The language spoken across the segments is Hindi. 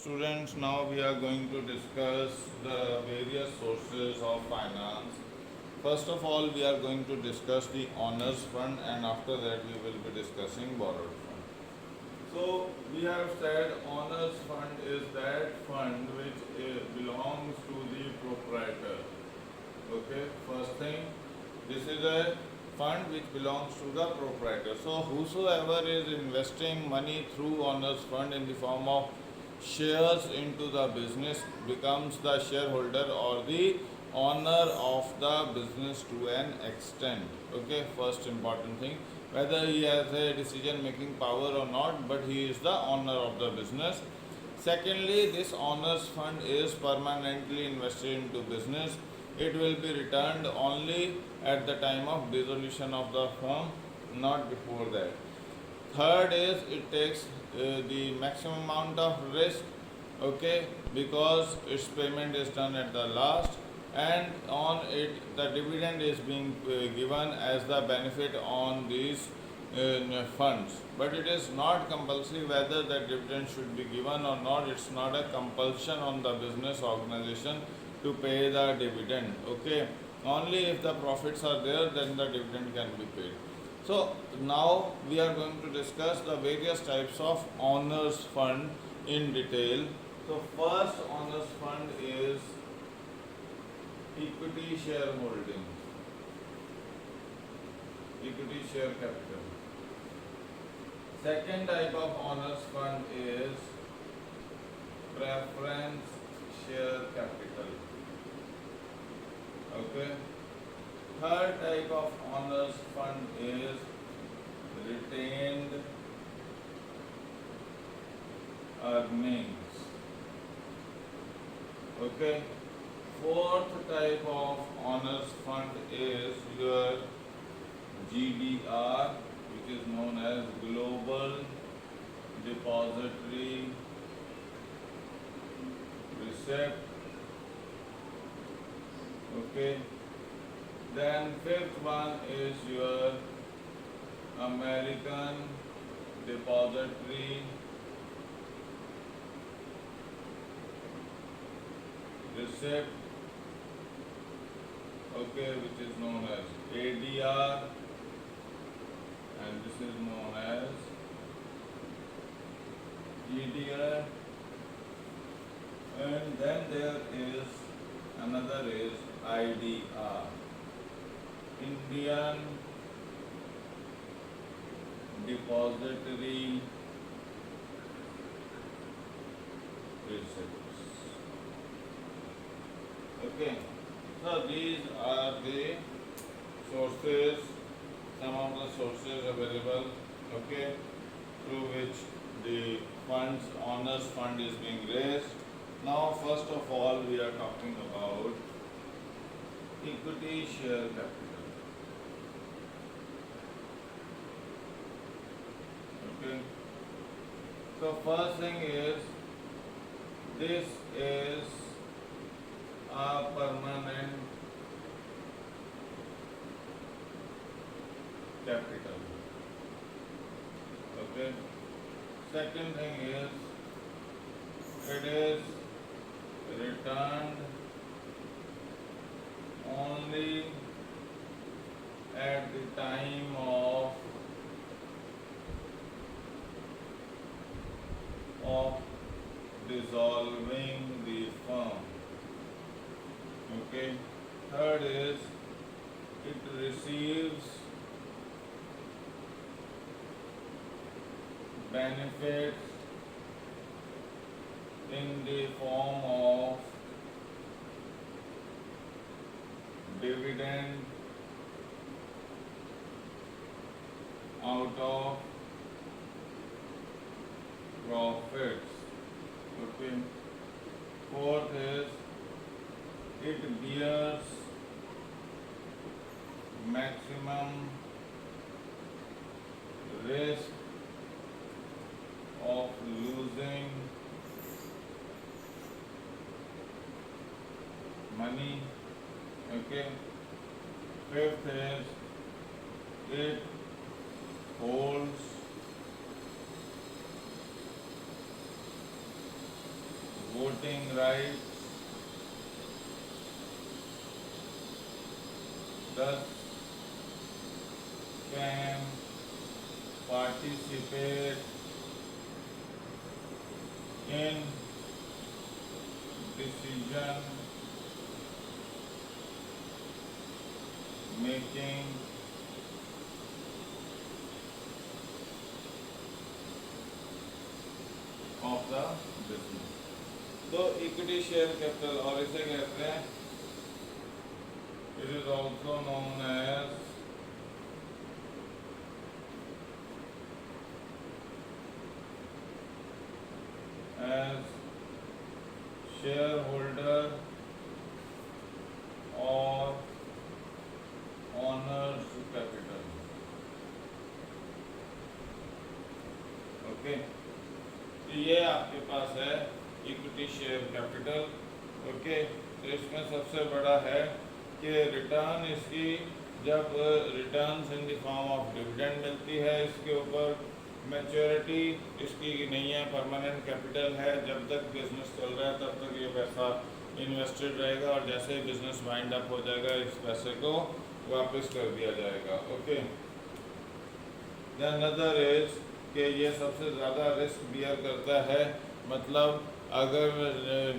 students, now we are going to discuss the various sources of finance. First of all, we are going to discuss the owners fund, and after that we will be discussing borrowed fund. So we have said owners fund is that fund which belongs to the proprietor. Okay, first thing, this is a fund which belongs to the proprietor. So whosoever is investing money through owners fund in the form of shares into the business becomes the shareholder or the owner of the business to an extent. Okay, first important thing, whether he has a decision making power or not, but he is the owner of the business. Secondly, this owners fund is permanently invested into business. It will be returned only at the time of dissolution of the firm, not before that. Third is it takes the maximum amount of risk, okay, because its payment is done at the last, and on it the dividend is being given as the benefit on these funds. But it is not compulsory whether the dividend should be given or not. It's not a compulsion on the business organization to pay the dividend. Okay, only if the profits are there, then the dividend can be paid. So now we are going to discuss the various types of owners fund in detail. So first owners fund is equity shareholding, equity share capital. Second type of owners fund is preference share capital. Okay. Third type of owners fund is retained earnings. Okay. Fourth type of owners fund is your GDR, which is known as Global Depository Receipt. Okay. Then fifth one is your American Depository Receipt, okay, which is known as ADR, and this is known as GDR. And then there is another is IDR, Indian Depository Receipts. Okay, so these are the sources, some of the sources available, okay, through which the funds, owners fund is being raised. Now first of all we are talking about equity share capital. Okay. So first thing is, this is a permanent capital. Okay. Second thing is, it is returned only at the time of dissolving the firm. Okay. Third is, it receives benefits in the form of dividend out of profits. Okay. Fourth is, it bears maximum risk of losing money. Okay. Fifth is, it holds voting rights, thus can participate in decision making of the business। तो इक्विटी शेयर कैपिटल, और इसे कहते हैं, it is also known as share holder और ऑनर्स कैपिटल। ओके, तो ये आपके पास है इक्विटी शेयर कैपिटल। ओके, तो इसमें सबसे बड़ा है कि रिटर्न इसकी, जब returns in the form of dividend मिलती है, इसके ऊपर मैच्योरिटी इसकी नहीं है, परमानेंट कैपिटल है, जब तक बिजनेस चल रहा है तब तक ये पैसा इन्वेस्टेड रहेगा, और जैसे ही बिजनेस वाइंड अप हो जाएगा इस पैसे को वापस कर दिया जाएगा। ओके, देन अनदर इज कि ये सबसे ज़्यादा रिस्क बियर करता है, मतलब अगर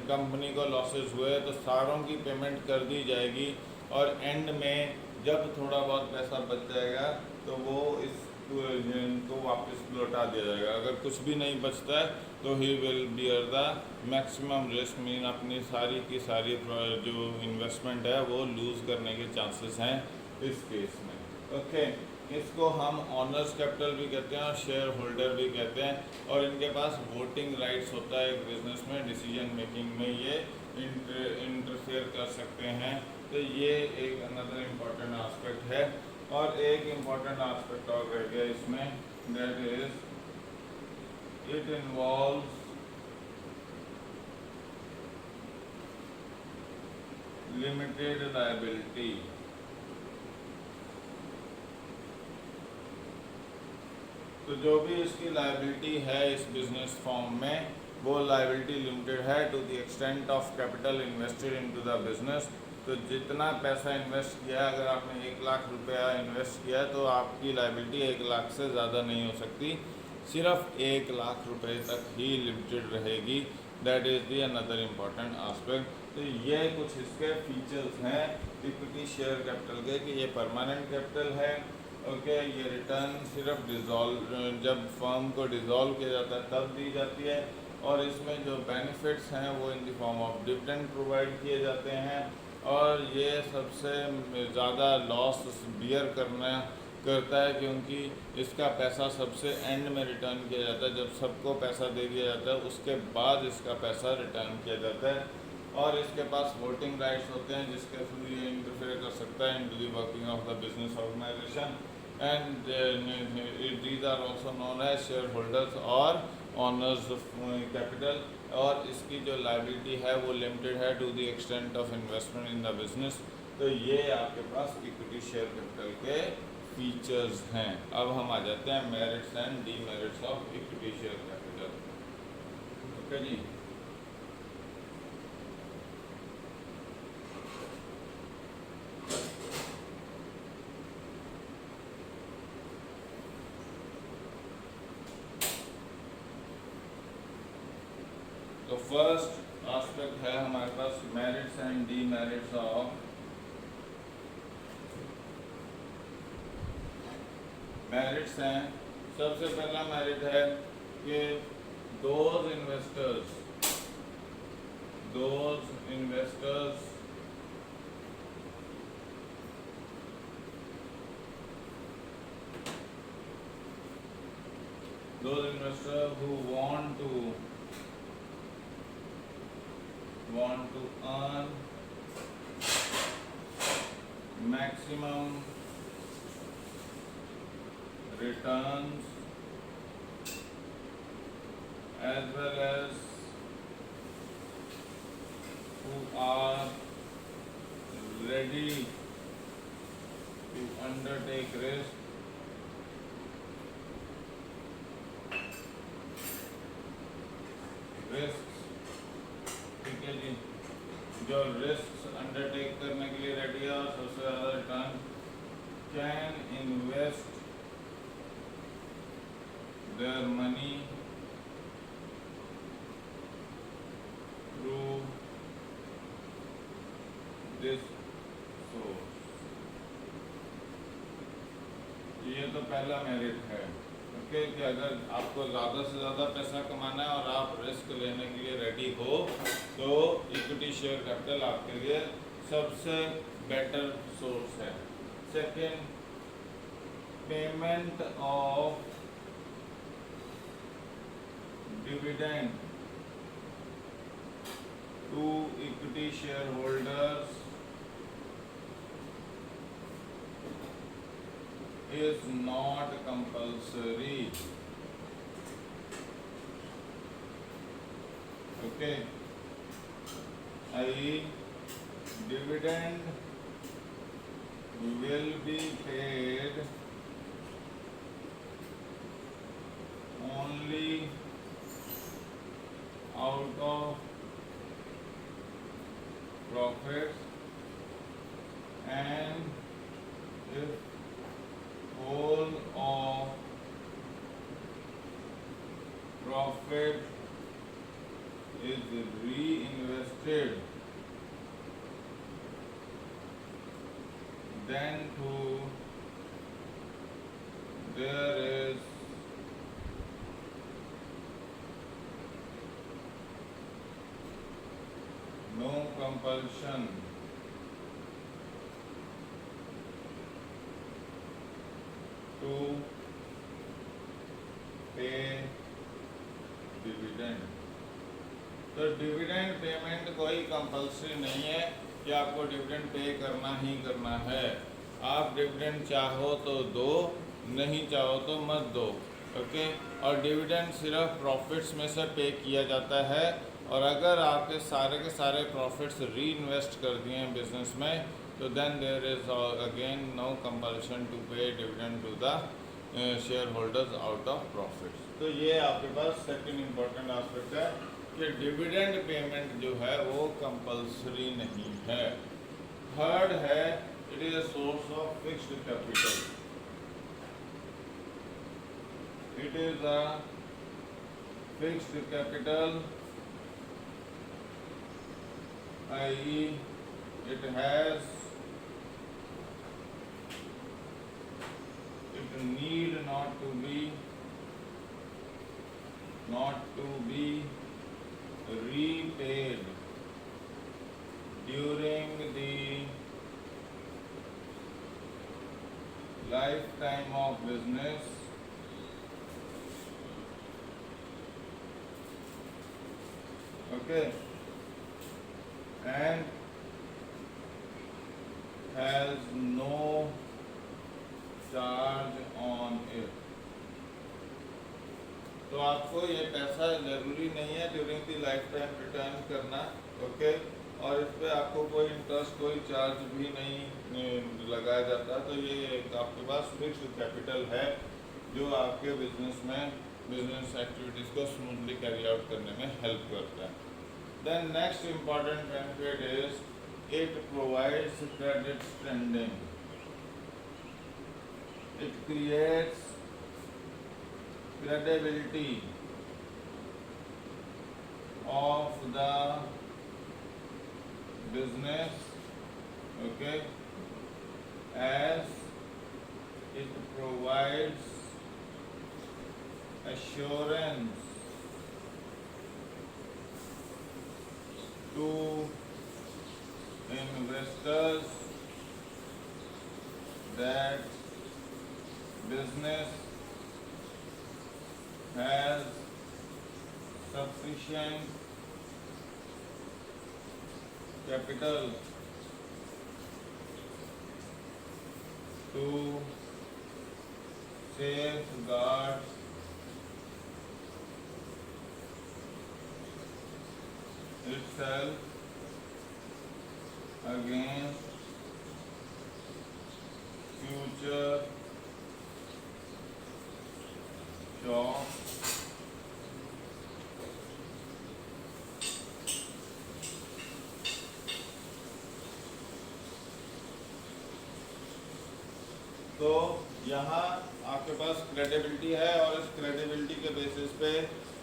कंपनी को लॉसेस हुए तो सारों की पेमेंट कर दी जाएगी, और एंड में जब थोड़ा बहुत पैसा बच जाएगा तो वो इसको वापस लौटा दिया जाएगा। अगर कुछ भी नहीं बचता है तो he will bear the maximum risk, mean अपनी सारी की सारी जो इन्वेस्टमेंट है वो लूज़ करने के चांसेस हैं इस केस में। ओके, इसको हम ऑनर्स कैपिटल भी कहते हैं और शेयर होल्डर भी कहते हैं, और इनके पास वोटिंग राइट्स होता है एक बिजनेस में, डिसीजन मेकिंग में ये इंटरफेयर कर सकते हैं। तो ये एक अनदर इम्पॉर्टेंट एस्पेक्ट है। और एक इम्पॉर्टेंट एस्पेक्ट और रह गया इसमें, that is it involves limited liability. तो जो भी इसकी लायबिलिटी है इस बिजनेस फॉर्म में, वो लायबिलिटी लिमिटेड है to the extent of capital invested into the business. तो जितना पैसा इन्वेस्ट किया, अगर आपने 1 लाख रुपया इन्वेस्ट किया तो आपकी लायबिलिटी 1 लाख से ज़्यादा नहीं हो सकती, सिर्फ 1 लाख रुपए तक ही लिमिटेड रहेगी। That is the another important aspect. तो ये कुछ इसके फीचर्स हैं इक्विटी शेयर कैपिटल के, कि ये परमानेंट कैपिटल है। ओके, ये रिटर्न सिर्फ डिज़ोल्व, जब फर्म को डिज़ोल्व किया जाता है तब दी जाती है, और इसमें जो बेनिफिट्स हैं वो in the form of dividend provide किए जाते हैं। और ये सबसे ज़्यादा लॉस बियर करता है, क्योंकि इसका पैसा सबसे एंड में रिटर्न किया जाता है, जब सबको पैसा दे दिया जाता है उसके बाद इसका पैसा रिटर्न किया जाता है। और इसके पास वोटिंग राइट्स होते हैं जिसके थ्रू ये इंटरफेयर कर सकता है into the working of the business organisation, and these are also known as share holders और ऑनर्स कैपिटल। और इसकी जो लायबिलिटी है वो लिमिटेड है to the extent of investment in the business. तो ये आपके पास इक्विटी शेयर कैपिटल के फीचर्स हैं। अब हम आ जाते हैं merits and demerits of equity share capital. Okay जी, तो फर्स्ट एस्पेक्ट है हमारे पास merits and demerits of merits हैं। सबसे पहला मेरिट है कि those investors who want to earn maximum returns as well as who are ready to undertake risks जो रिस्क अंडरटेक करने के लिए रेडी है और सबसे ज़्यादा return can invest their money through this source. ये तो पहला मेरिट है ओके कि अगर आपको ज़्यादा से ज़्यादा पैसा कमाना है और आप रिस्क लेने के लिए रेडी हो तो इक्विटी शेयर कैपिटल आपके लिए सबसे बेटर सोर्स है। Second, payment of dividend to equity share holders is not compulsory. Okay, i.e. dividend will be paid only out of profits and if whole of profit is reinvested, then too there is no compulsion to pay dividend। तो डिविडेंड पेमेंट कोई कंपल्सरी नहीं है कि आपको डिविडेंड पे करना ही करना है। आप डिविडेंड चाहो तो दो, नहीं चाहो तो मत दो ओके। और डिविडेंड सिर्फ प्रॉफिट्स में से पे किया जाता है और अगर आपके के सारे प्रॉफिट्स री इन्वेस्ट कर दिए हैं बिजनेस में तो then there is again no compulsion to pay dividend to the share holders out of profits. तो ये आपके पास सेकंड इम्पोर्टेंट एस्पेक्ट है कि डिविडेंड पेमेंट जो है वो कंपल्सरी नहीं है। थर्ड है it is a source of fixed capital. It is a fixed capital i.e. it need not to be repaid during the lifetime of business okay and has no charge on it। तो आपको ये पैसा ज़रूरी नहीं है during the life time return करना ओके और इस पर आपको कोई इंटरेस्ट कोई चार्ज भी नहीं लगाया जाता। तो ये एक आपके पास फिक्स्ड कैपिटल है जो आपके बिजनेस में बिजनेस एक्टिविटीज़ को स्मूथली कैरी आउट करने में हेल्प करता है। Then next important benefit is it provides credit standing। It creates credibility of the business okay as it provides assurance to investors that business has sufficient capital to safeguard itself against future shocks तो यहाँ आपके पास क्रेडिबिलिटी है और इस क्रेडिबिलिटी के बेसिस पे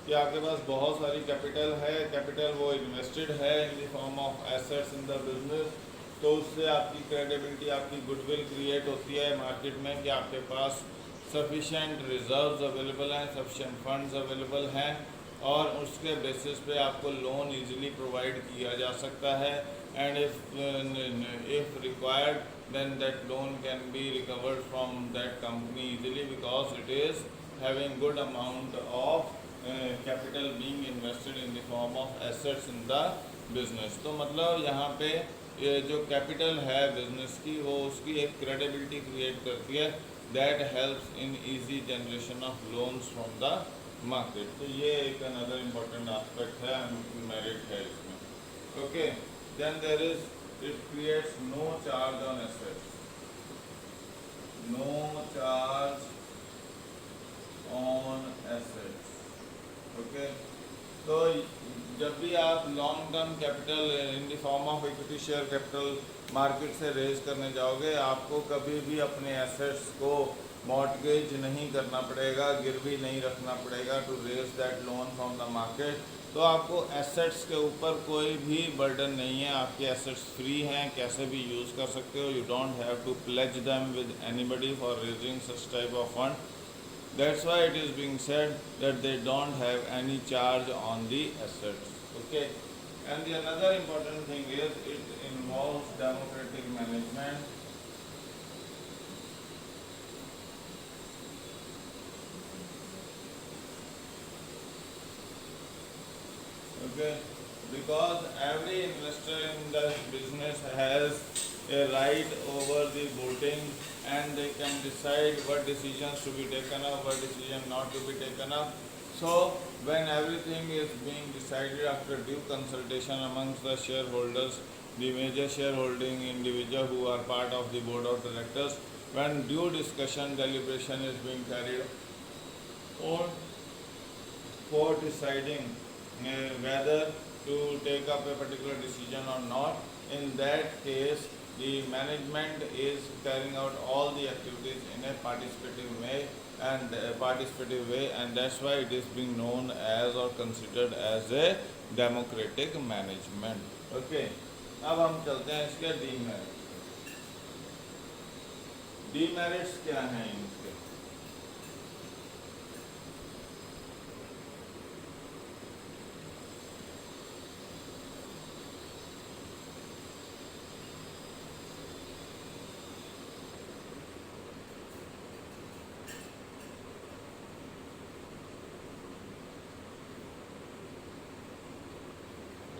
कि आपके पास बहुत सारी कैपिटल है, कैपिटल वो इन्वेस्टेड है in the form of assets in the business, तो उससे आपकी क्रेडिबिलिटी, आपकी गुडविल क्रिएट होती है मार्केट में कि आपके पास सफिशेंट रिजर्व्स अवेलेबल हैं, सफिशेंट फंड्स अवेलेबल हैं और उसके बेसिस पे आपको लोन इजीली प्रोवाइड किया जा सकता है। And if required then that loan can be recovered from that company easily because it is having good amount of capital being invested in the form of assets in the business। तो मतलब यहाँ पे ये जो कैपिटल है बिजनेस की वो उसकी एक क्रेडिबिलिटी क्रिएट करती है that helps in easy generation of loans from the market. तो ये एक अनदर इम्पोर्टेंट एस्पेक्ट है, मेरिट है इसमें। Okay, then there is it creates no charge on assets, no charge on assets। Okay, तो जब भी आप long term capital in the form of equity share capital market से रेज करने जाओगे, आपको कभी भी अपने एसेट्स को मॉर्टगेज नहीं करना पड़ेगा, गिरवी नहीं रखना पड़ेगा to raise that loan from the market. तो आपको एसेट्स के ऊपर कोई भी बर्डन नहीं है, आपके एसेट्स फ्री हैं, कैसे भी यूज़ कर सकते हो। You don't have to pledge them with anybody for raising such type of fund. That's why it is being said that they don't have any charge on the assets। Okay, and the another important thing is it involves democratic management। Okay, because every investor in the business has a right over the voting and they can decide what decisions to be taken up, what decision not to be taken up। So when everything is being decided after due consultation amongst the shareholders, the major shareholding individual who are part of the board of directors, when due discussion deliberation is being carried on for deciding whether to take up a particular decision or not, in that case the management is carrying out all the activities in a participative way and that's why it is being known as or considered as a democratic management। Okay, अब हम चलते हैं इसके डीमेरिट्स। डीमेरिट्स क्या हैं इनके?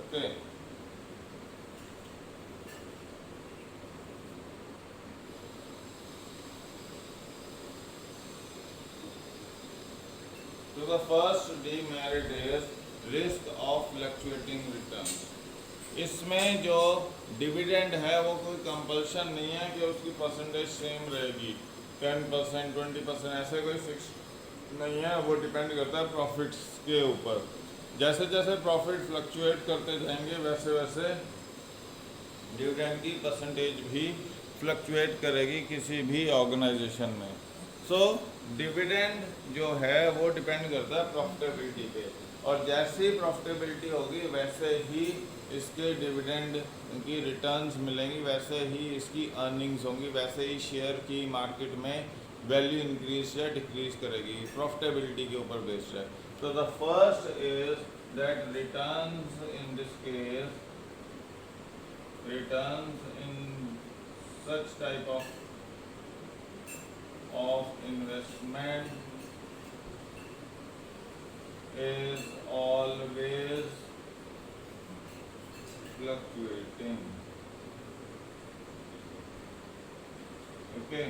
Okay, so the first demerit is risk of fluctuating returns। इसमें जो डिविडेंड है वो कोई कंपल्शन नहीं है कि उसकी परसेंटेज सेम रहेगी, 10%, 20%, ऐसे कोई फिक्स नहीं है। वो डिपेंड करता है प्रॉफिट्स के ऊपर। जैसे जैसे प्रॉफिट फ्लक्चुएट करते जाएंगे वैसे वैसे डिविडेंड की परसेंटेज भी फ्लक्चुएट करेगी किसी भी ऑर्गेनाइजेशन में। सो डिविडेंड जो है वो डिपेंड करता है प्रॉफिटेबिलिटी पे और जैसी प्रॉफिटेबिलिटी होगी वैसे ही इसके डिविडेंड की रिटर्न्स मिलेंगी, वैसे ही इसकी अर्निंग्स होंगी, वैसे ही शेयर की मार्केट में वैल्यू इंक्रीज या डिक्रीज करेगी, प्रॉफिटेबिलिटी के ऊपर बेस्ड है। So the first is that returns in this case, returns in such type of investment is always fluctuating। Okay,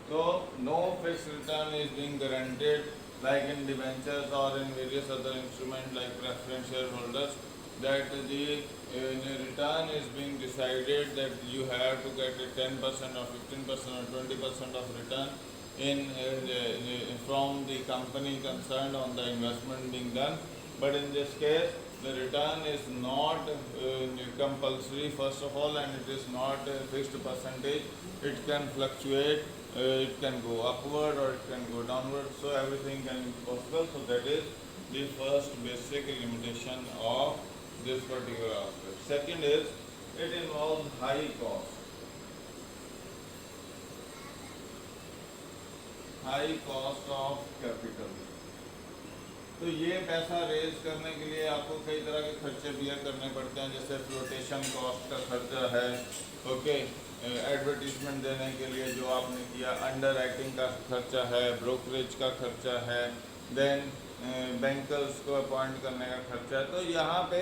so no fixed return is being guaranteed like in debentures or in various other instruments like preference shareholders, that the return is being decided that you have to get a 10% or 15% or 20% of return from the company concerned on the investment being done। But in this case the return is not compulsory first of all, and it is not a fixed percentage, it can fluctuate it can go upward or it can go downward, so everything can be possible. So that is the first basic limitation of this particular aspect. Second is it involves high cost. High cost of capital. तो ये पैसा रेज करने के लिए आपको कई तरह के खर्चे बियर करने पड़ते हैं, जैसे फ्लोटेशन कॉस्ट का खर्चा है, ओके, एडवर्टीजमेंट देने के लिए जो आपने किया, अंडर राइटिंग का खर्चा है, ब्रोकरेज का खर्चा है, देन बैंकर्स को अपॉइंट करने का खर्चा है। तो यहाँ पे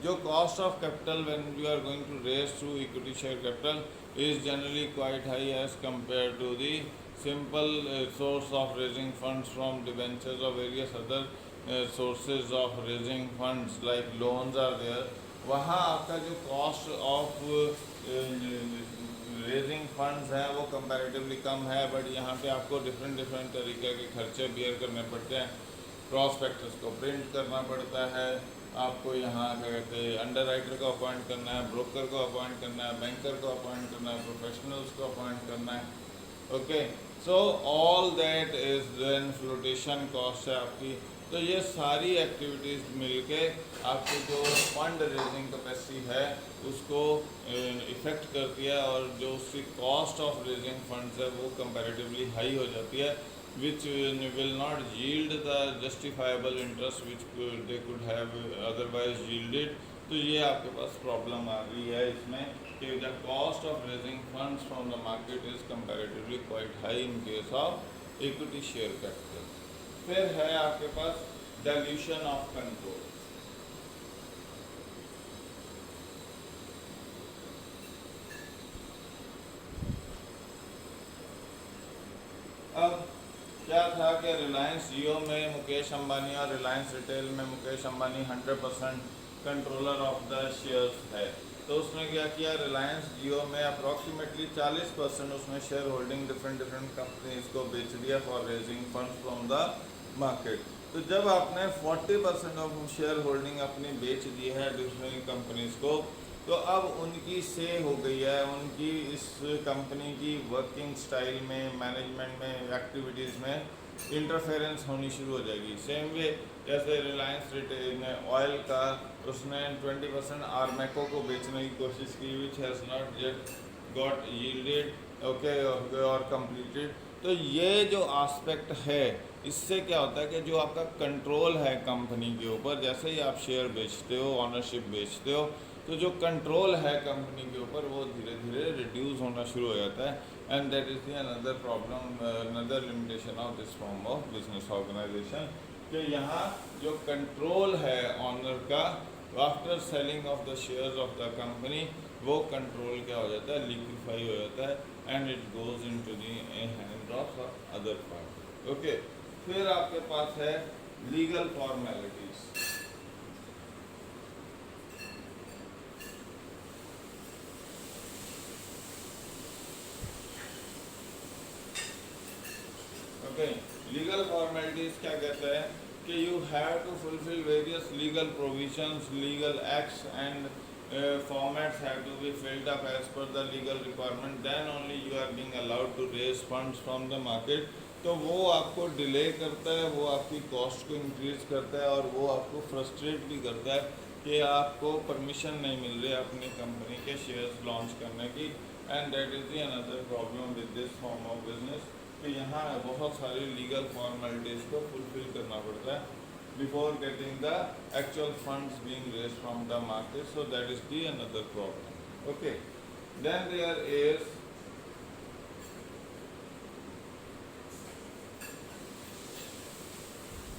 जो cost of capital when you are going to raise through equity share capital is generally quite high as compare to the simple source of raising funds from debentures or various other sources of raising funds like loans are there। वहाँ आपका जो cost of raising funds है वो comparatively कम है, बट यहाँ पे आपको different तरीके के खर्चे bear करने पड़ते हैं। prospectus को print करना पड़ता है, आपको यहाँ क्या कहते हैं अंडर राइटर को अपॉइंट करना है, ब्रोकर को अपॉइंट करना है, बैंकर को अपॉइंट करना है, प्रोफेशनल्स को अपॉइंट करना है, okay. So all that is then flotation cost है आपकी। तो ये सारी एक्टिविटीज़ मिलके आपकी जो फंड रेजिंग कैपेसिटी है उसको इफ़ेक्ट करती है, और जो उसकी कॉस्ट ऑफ रेजिंग फंड्स है वो कंपैरेटिवली हाई हो जाती है, which will not yield the justifiable interest which they could have otherwise yielded। तो ये आपके पास प्रॉब्लम आ गई है इसमें कि the cost of raising funds from the market is comparatively quite high in case of equity share capital। फिर है आपके पास dilution of control। अब क्या था कि रिलायंस जियो में मुकेश अंबानी और रिलायंस रिटेल में Mukesh Ambani 100% controller of the shares है। तो उसने क्या किया, रिलायंस जियो में अप्रॉक्सीमेटली 40% उसने शेयर होल्डिंग डिफरेंट कंपनीज को बेच दिया for raising funds from the market. तो जब आपने 40% ऑफ शेयर होल्डिंग अपनी बेच दी है डिफरेंट कंपनीज को, तो अब उनकी से हो गई है, उनकी इस कंपनी की वर्किंग स्टाइल में, मैनेजमेंट में, एक्टिविटीज़ में इंटरफेरेंस होनी शुरू हो जाएगी। सेम वे जैसे रिलायंस रिटेल ने ऑयल का उसने 20% आर्मेको को बेचने की कोशिश की, which has not yet got yielded, okay, और कंप्लीटेड। तो ये जो आस्पेक्ट है इससे क्या होता है कि जो आपका कंट्रोल है कंपनी के ऊपर, जैसे ही आप शेयर बेचते हो, ऑनरशिप बेचते हो, तो जो कंट्रोल है कंपनी के ऊपर वो धीरे धीरे रिड्यूस होना शुरू हो जाता है। And that is the another problem, another limitation of this form of business organisation, कि यहाँ जो कंट्रोल है ऑनर का after selling of the shares of the company, वो कंट्रोल क्या हो जाता है, लिक्विफाई हो जाता है and it goes into the hand of other part, okay. फिर आपके पास है legal formalities. Okay, legal formalities क्या कहते हैं कि you have to fulfil various legal provisions, legal acts and formats have to be filled up as per the legal requirement, then only you are being allowed to raise funds from the market। तो वो आपको डिले करता है, वो आपकी कॉस्ट को इंक्रीज करता है, और वो आपको फ्रस्ट्रेट भी करता है कि आपको परमिशन नहीं मिल रही अपनी कंपनी के शेयर्स लॉन्च करने की। And that is the another problem with this form of business, कि यहाँ बहुत सारी लीगल फॉर्मेलिटीज़ को फुलफिल करना पड़ता है before getting the actual funds being raised from the market, so that is the another problem, okay। Then there is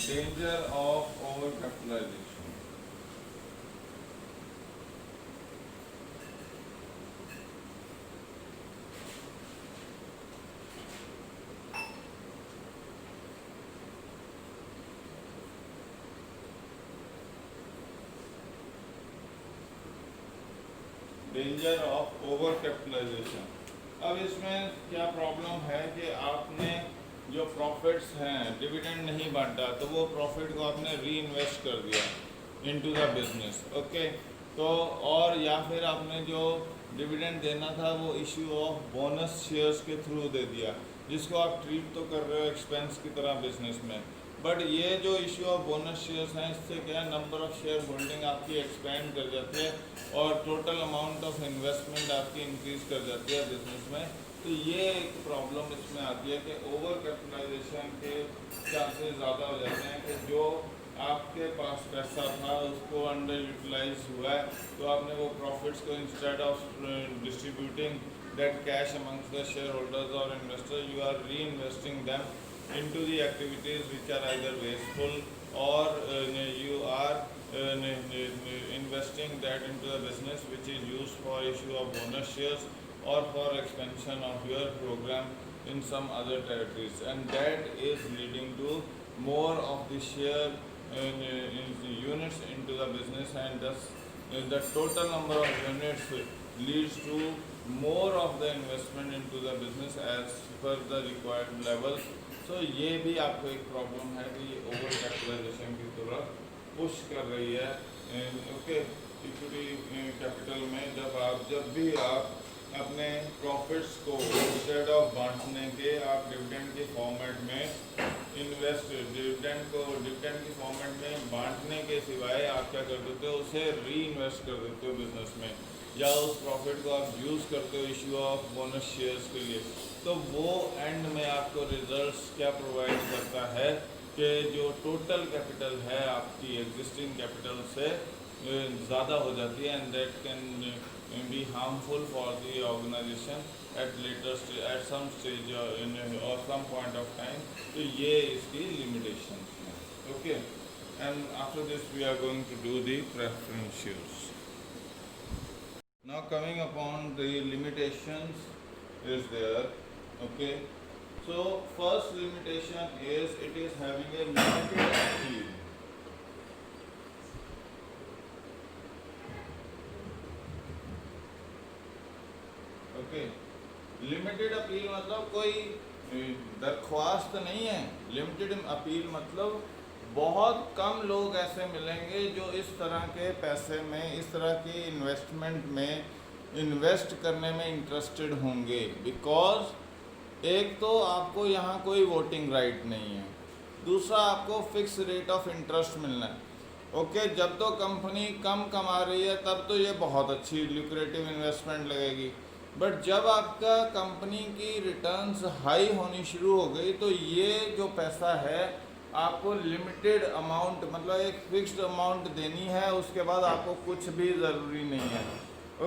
danger of overcapitalization। Danger of overcapitalisation. अब इसमें क्या प्रॉब्लम है कि आपने जो प्रॉफिट्स हैं, डिविडेंड नहीं बांटा, तो वो प्रॉफिट को आपने री इन्वेस्ट कर दिया इनटू द बिजनेस, ओके। तो और या फिर आपने जो डिविडेंड देना था वो इश्यू ऑफ बोनस शेयर्स के थ्रू दे दिया। जिसको आप ट्रीट तो कर रहे हो एक्सपेंस की तरह बिजनेस में। बट ये जो इश्यू ऑफ बोनस शेयर्स हैं, इससे क्या है, नंबर ऑफ शेयर होल्डिंग आपकी एक्सपेंड कर जाती है और टोटल अमाउंट ऑफ इन्वेस्टमेंट आपकी इंक्रीज कर जाती है बिजनेस में। तो ये एक प्रॉब्लम इसमें आती है कि ओवर कैपिटलाइजेशन के चांसेस ज़्यादा हो जाते हैं कि जो आपके पास पैसा था उसको अंडर यूटिलाइज हुआ है, तो आपने वो प्रॉफिट्स को instead of distributing that cash amongst the share holders और इन्वेस्टर्स, यू आर री investing them into the activities which are either wasteful or you are investing that into the business which is used for issue of bonus shares or for expansion of your program in some other territories, and that is leading to more of the share units into the business, and thus the total number of units leads to more of the investment into the business as per the required level. So ये भी आपको एक प्रॉब्लम है कि ये ओवर कैपिटलाइजेशन की तरफ पुश कर रही है। ओके, इक्विटी कैपिटल में जब भी आप अपने प्रॉफिट्स को इंस्टेड ऑफ बांटने के आप डिविडेंड के फॉर्मेट में डिविडेंड की फॉर्मेट में बांटने के सिवाय आप क्या कर देते हो, उसे री इन्वेस्ट कर देते हो बिजनेस में, या उस प्रॉफिट को आप यूज़ करते हो इशू ऑफ बोनस शेयर्स के लिए। तो वो एंड में आपको रिजल्ट्स क्या प्रोवाइड करता है कि जो टोटल कैपिटल है आपकी एग्जिस्टिंग कैपिटल से ज़्यादा हो जाती है, and that can be harmful for the organisation at some stage और सम पॉइंट ऑफ टाइम। तो ये इसकी लिमिटेशंस हैं। Okay, and after this we are going to do the preference shares. Now coming upon the limitations is there. Okay, so first limitation is it is having a limited appeal. Okay, limited appeal मतलब कोई दरख्वास्त नहीं है। लिमिटेड अपील मतलब बहुत कम लोग ऐसे मिलेंगे जो इस तरह के पैसे में, इस तरह की इन्वेस्टमेंट में इन्वेस्ट करने में इंटरेस्टेड होंगे, बिकॉज एक तो आपको यहाँ कोई वोटिंग राइट नहीं है, दूसरा आपको फिक्स रेट ऑफ इंटरेस्ट मिलना है। ओके, जब तो कंपनी कम कमा रही है तब तो ये बहुत अच्छी ल्यूक्रेटिव इन्वेस्टमेंट लगेगी, बट जब आपका कंपनी की रिटर्न्स हाई होनी शुरू हो गई तो ये जो पैसा है आपको लिमिटेड अमाउंट, मतलब एक फिक्स्ड अमाउंट देनी है, उसके बाद आपको कुछ भी ज़रूरी नहीं है।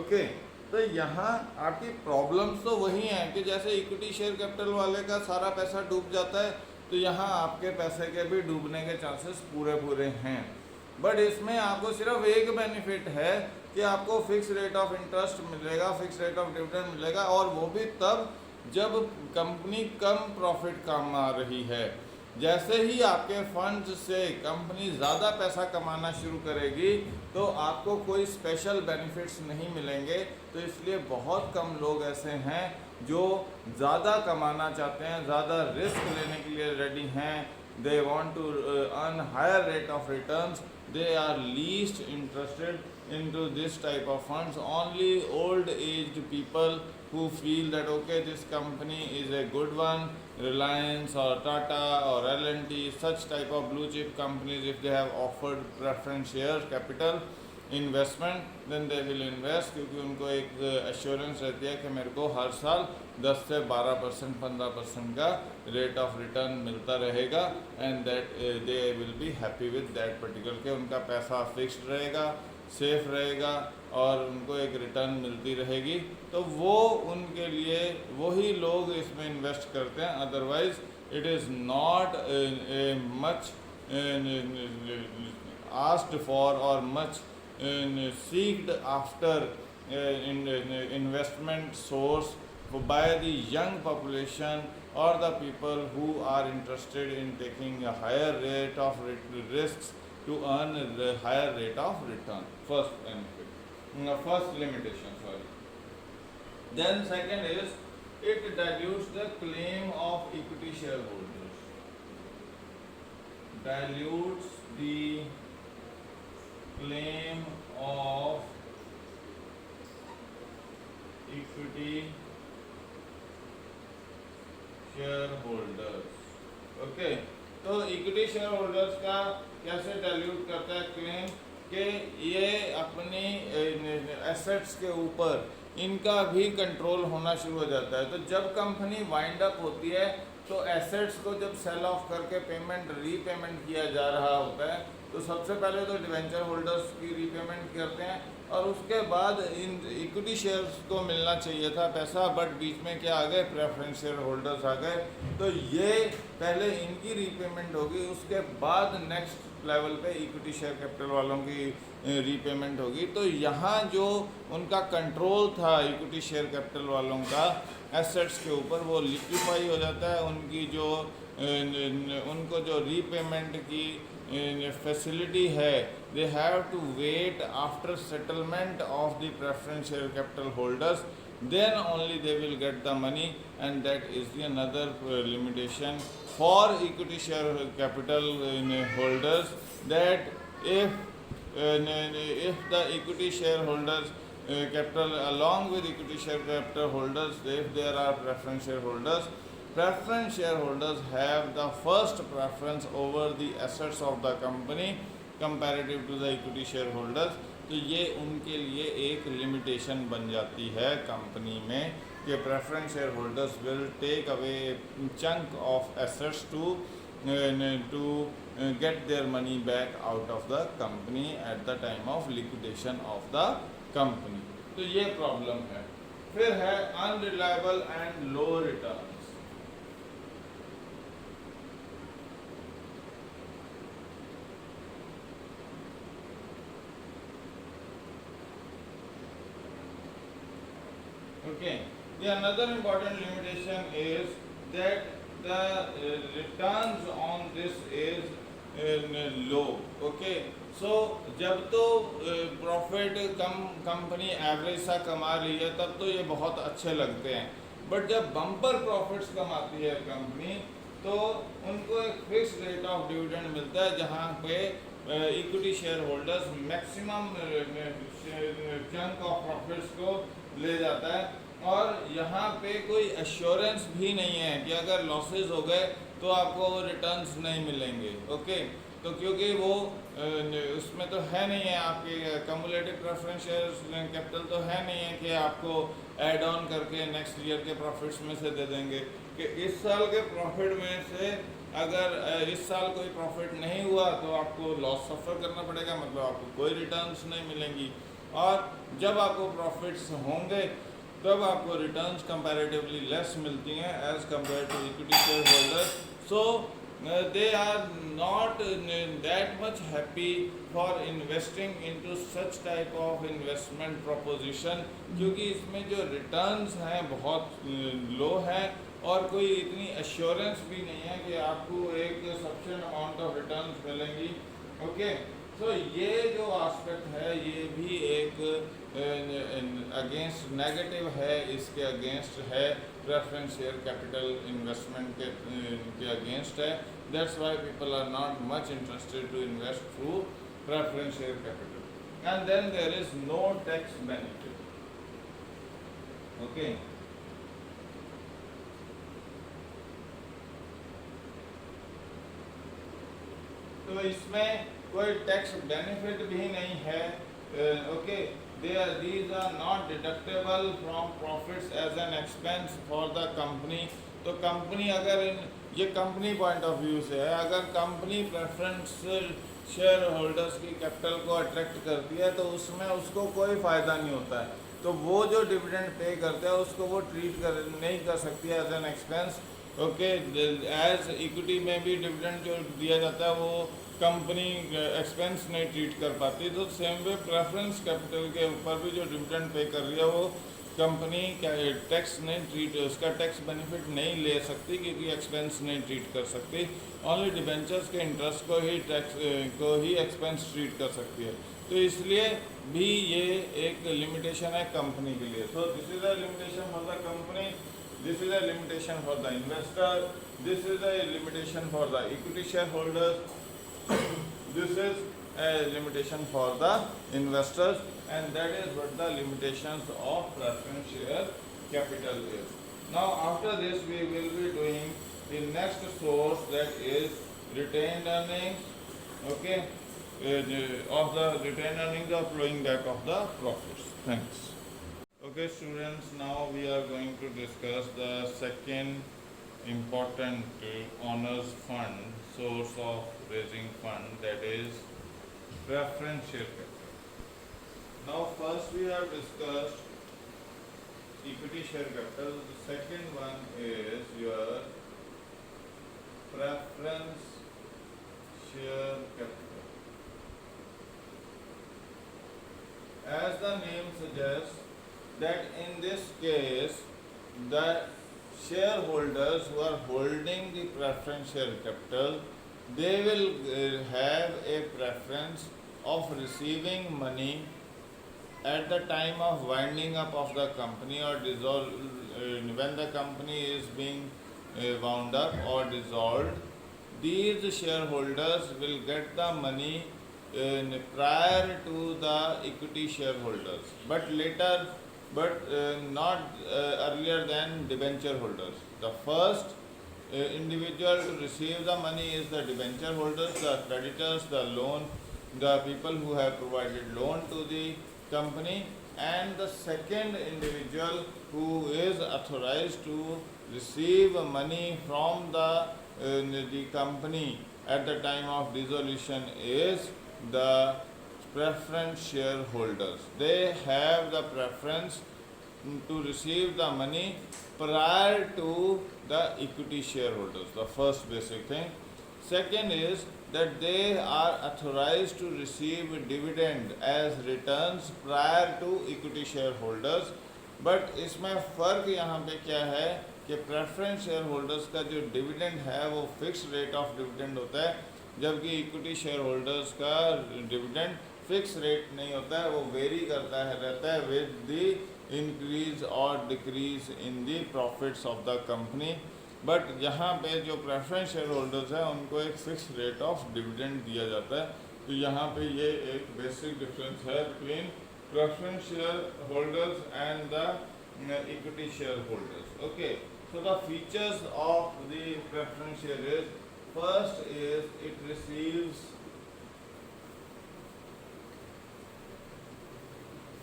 ओके, तो यहाँ आपकी प्रॉब्लम्स तो वही हैं कि जैसे इक्विटी शेयर कैपिटल वाले का सारा पैसा डूब जाता है, तो यहाँ आपके पैसे के भी डूबने के चांसेस पूरे हैं। बट इसमें आपको सिर्फ एक बेनिफिट है कि आपको फिक्स रेट ऑफ इंटरेस्ट मिलेगा, फिक्स रेट ऑफ डिविडेंड मिलेगा, और वो भी तब जब कंपनी कम प्रॉफिट कमा रही है। जैसे ही आपके फंड्स से कंपनी ज़्यादा पैसा कमाना शुरू करेगी तो आपको कोई स्पेशल बेनिफिट्स नहीं मिलेंगे। तो इसलिए बहुत कम लोग ऐसे हैं जो ज़्यादा कमाना चाहते हैं, ज़्यादा रिस्क लेने के लिए रेडी हैं, they want to earn higher rate of returns, they are least interested into this type of funds. Only old aged people who feel that okay, this company is a good one, Reliance or Tata or L&T, such type of blue chip companies, if they have offered preference shares capital investment, then they will invest, क्योंकि उनको एक एश्योरेंस रहती है कि मेरे को हर साल 10 से 12% 15% का रेट ऑफ रिटर्न मिलता रहेगा, and that they will be happy with that particular, के उनका पैसा फिक्स्ड रहेगा, सेफ रहेगा और उनको एक रिटर्न मिलती रहेगी। तो वो उनके लिए वही लोग इसमें इन्वेस्ट करते हैं। Otherwise it is not much asked for और much seeked after investment source by the young population or the people who are interested in taking a higher rate of risks to earn a higher rate of return. First benefit, first limitation, sorry. Then second is it dilutes the claim of equity shareholders, dilutes the claim of equity share holders. Okay, तो इक्विटी शेयर होल्डर्स का कैसे डाइल्यूट करता है क्लेम कि ये अपनी एसेट्स के ऊपर इनका भी कंट्रोल होना शुरू हो जाता है। तो जब कंपनी वाइंड अप होती है तो एसेट्स को जब सेल ऑफ करके पेमेंट रीपेमेंट किया जा रहा होता है तो सबसे पहले तो डिवेंचर होल्डर्स की रीपेमेंट करते हैं और उसके बाद इन इक्विटी शेयर्स को मिलना चाहिए था पैसा, बट बीच में क्या आ गए, प्रेफरेंस शेयर होल्डर्स आ गए। तो ये पहले इनकी रीपेमेंट होगी, उसके बाद नेक्स्ट लेवल पे इक्विटी शेयर कैपिटल वालों की रीपेमेंट होगी। तो यहाँ जो उनका कंट्रोल था इक्विटी शेयर कैपिटल वालों का एसेट्स के ऊपर वो लिक्विफाई हो जाता है। उनकी जो उनको जो रीपेमेंट की फैसिलिटी है, they have to wait after settlement of the preference share capital holders, then only they will get the money, and that is the another limitation for equity share capital holders, that if the equity shareholders capital along with equity share capital holders, if there are preference shareholders, preference shareholders have the first preference over the assets of the company comparative to the equity shareholders। तो ये उनके लिए एक लिमिटेशन बन जाती है कंपनी में कि preference share holders will take away chunk of assets to get their money back out of the company at the time of liquidation of the company. तो ये प्रॉब्लम है। फिर है unreliable and low returns. Okay, the another important limitation is that the returns on this is low। Okay, so जब तो प्रॉफिट कंपनी एवरेज सा कमा रही है तब तो ये बहुत अच्छे लगते हैं, बट जब बम्पर प्रॉफिट्स कमाती है कंपनी तो उनको एक फिक्स रेट ऑफ डिविडेंड मिलता है जहाँ पे equity share holders maximum chunk of profits को ले जाता है। और यहाँ पे कोई एश्योरेंस भी नहीं है कि अगर लॉसेस हो गए तो आपको रिटर्न्स नहीं मिलेंगे। ओके, तो क्योंकि वो उसमें तो है नहीं है, आपके कम्युलेटिव प्रेफरेंस शेयर कैपिटल तो है नहीं है कि आपको ऐड ऑन करके नेक्स्ट ईयर के प्रॉफिट्स में से दे देंगे कि इस साल के प्रॉफिट में से अगर इस साल कोई प्रॉफिट नहीं हुआ तो आपको लॉस सफ़र करना पड़ेगा, मतलब आपको कोई रिटर्न्स नहीं मिलेंगी। और जब आपको प्रॉफिट्स होंगे तब आपको रिटर्न्स कंपैरेटिवली लेस मिलती हैं as compare to equity share holders. So they are not that much happy for investing into such type of investment proposition, क्योंकि इसमें जो returns हैं बहुत लो है और कोई इतनी assurance भी नहीं है कि आपको एक sufficient amount of returns मिलेंगी। ओके, तो ये जो aspect है ये भी एक अगेंस्ट नेगेटिव है, इसके अगेंस्ट है, प्रेफरेंस शेयर कैपिटल इन्वेस्टमेंट के अगेंस्ट है। That's why people are not much interested to invest through preference share capital. And then there is no tax benefit. Okay, तो इसमें कोई टैक्स बेनिफिट भी नहीं है। Okay, these are not deductible from profits as an expense for the company। तो कंपनी अगर ये कंपनी पॉइंट ऑफ व्यू से है, अगर कंपनी प्रेफरेंस शेयर होल्डर्स की कैपिटल को अट्रैक्ट करती है तो उसमें उसको कोई फ़ायदा नहीं होता है, तो वो जो डिविडेंड पे करते हैं उसको वो ट्रीट नहीं कर सकती as an expense. Okay, as equity में भी डिविडेंड जो दिया जाता है वो कंपनी एक्सपेंस नहीं ट्रीट कर पाती, तो सेम वे प्रेफरेंस कैपिटल के ऊपर भी जो डिविडेंड पे कर रही है वो कंपनी टैक्स नहीं ट्रीट, उसका टैक्स बेनिफिट नहीं ले सकती क्योंकि एक्सपेंस नहीं ट्रीट कर सकती। ओनली डिबेंचर्स के इंटरेस्ट को ही एक्सपेंस ट्रीट कर सकती है, तो इसलिए भी ये एक लिमिटेशन है कंपनी के लिए। So this is a limitation for the company, this is a limitation for the investor, this is a limitation for the equity share holders, this is a limitation for the investors, and that is what the limitations of preference share capital is। Now after this we will be doing the next source, that is retained earnings. Okay, of the retained earnings are flowing back of the profits. Thanks. Okay students, now we are going to discuss the second important owners fund, source of raising fund, that is preference share capital. Now first we have discussed equity share capital. The second one is your preference share capital. As the name suggests, that in this case the shareholders who are holding the preference share capital, they will have a preference of receiving money at the time of winding up of the company or dissolve, when the company is being wound up or dissolved. These shareholders will get the money prior to the equity shareholders, but later, not earlier than debenture holders. The first individual to receive the money is the debenture holders, the creditors, the people who have provided loan to the company, and the second individual who is authorized to receive money from the company at the time of dissolution is the preference shareholders. They have the preference to receive the money prior to the equity shareholders, the first basic thing. Second is that they are authorized to receive dividend as returns prior to equity shareholders. But इसमें फ़र्क यहाँ पे क्या है कि प्रेफरेंस शेयर होल्डर्स का जो डिविडेंड है वो फिक्स रेट ऑफ डिविडेंड होता है, जबकि इक्विटी शेयर होल्डर्स का डिविडेंड फिक्स रेट नहीं होता है, वो वेरी करता है रहता है विद द इंक्रीज और decrease in the profits of the company. But यहाँ पे जो प्रेफरेंस शेयर होल्डर्स हैं उनको एक फिक्स रेट ऑफ डिविडेंड दिया जाता है। तो यहाँ पे ये एक बेसिक डिफरेंस है between preference shareholders and the equity shareholders. Okay, so the features of the preference share is, first is it receives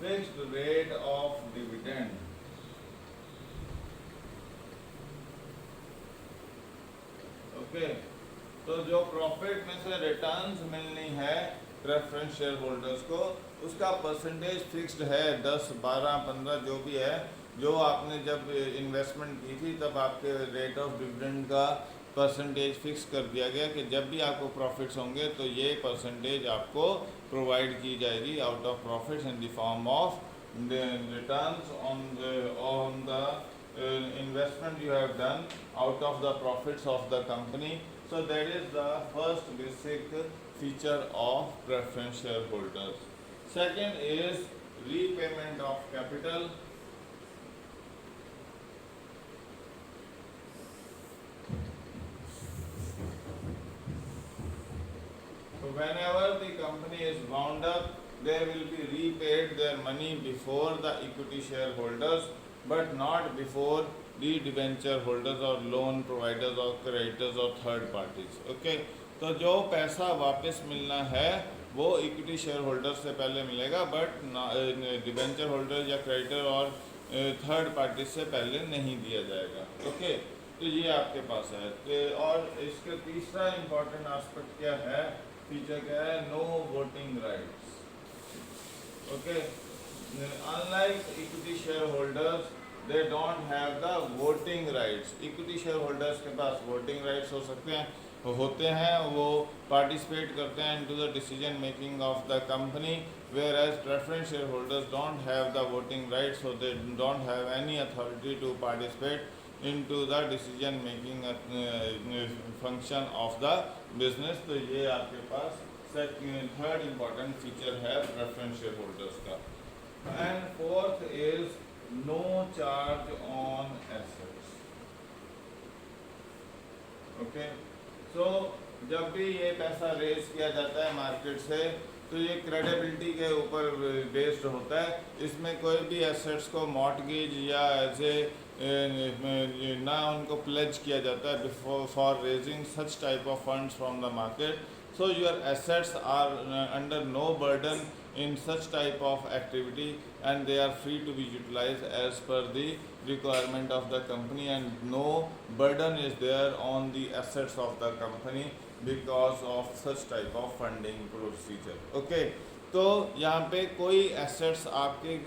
fixed rate of dividend. Okay, तो जो प्रॉफिट में से रिटर्न्स मिलनी है प्रेफरेंस शेयर होल्डर्स को, उसका परसेंटेज फिक्स्ड है, 10, 12, 15 जो भी है। जो आपने जब इन्वेस्टमेंट की थी तब आपके रेट ऑफ डिविडेंड का परसेंटेज फिक्स कर दिया गया कि जब भी आपको प्रॉफिट्स होंगे तो ये परसेंटेज आपको प्रोवाइड की जाएगी out of profits in the form of returns on the investment you have done out of the profits of the company. So that is the first basic feature of preference shareholders. Second is repayment of capital. So whenever the company is wound up, they will be repaid their money before the equity shareholders, but not before the debenture holders or loan providers or creditors or third parties. Okay, तो जो पैसा वापस मिलना है वो इक्विटी शेयर होल्डर से पहले मिलेगा, बट डिबेंचर होल्डर या क्रेडिटर और थर्ड पार्टी से पहले नहीं दिया जाएगा। ओके, तो ये आपके पास है। तो और इसका तीसरा इम्पोर्टेंट एस्पेक्ट क्या है, फीचर क्या है, no voting rights. Okay, unlike equity shareholders, they don't have the voting rights. equity shareholders के पास voting rights हो सकते हैं, होते हैं, वो participate करते हैं into the decision making of the company, whereas preference shareholders don't have the voting rights, so they don't have any authority to participate into the decision making function of the business। तो ये आपके पास थर्ड important feature है preference shareholders का। And fourth is no charge on assets. Okay, so जब भी ये पैसा रेज किया जाता है मार्केट से, तो ये क्रेडिबिलिटी के ऊपर बेस्ड होता है। इसमें कोई भी एसेट्स को मॉर्टगेज या ऐसे ना उनको प्लेज किया जाता है before for raising such type of funds from the market. So your assets are under no burden in such type of activity and they are free to be utilized as per the requirement of the company and no burden is there on the assets of the company because of such type of funding procedure. Okay, तो यहाँ पे कोई assets आपके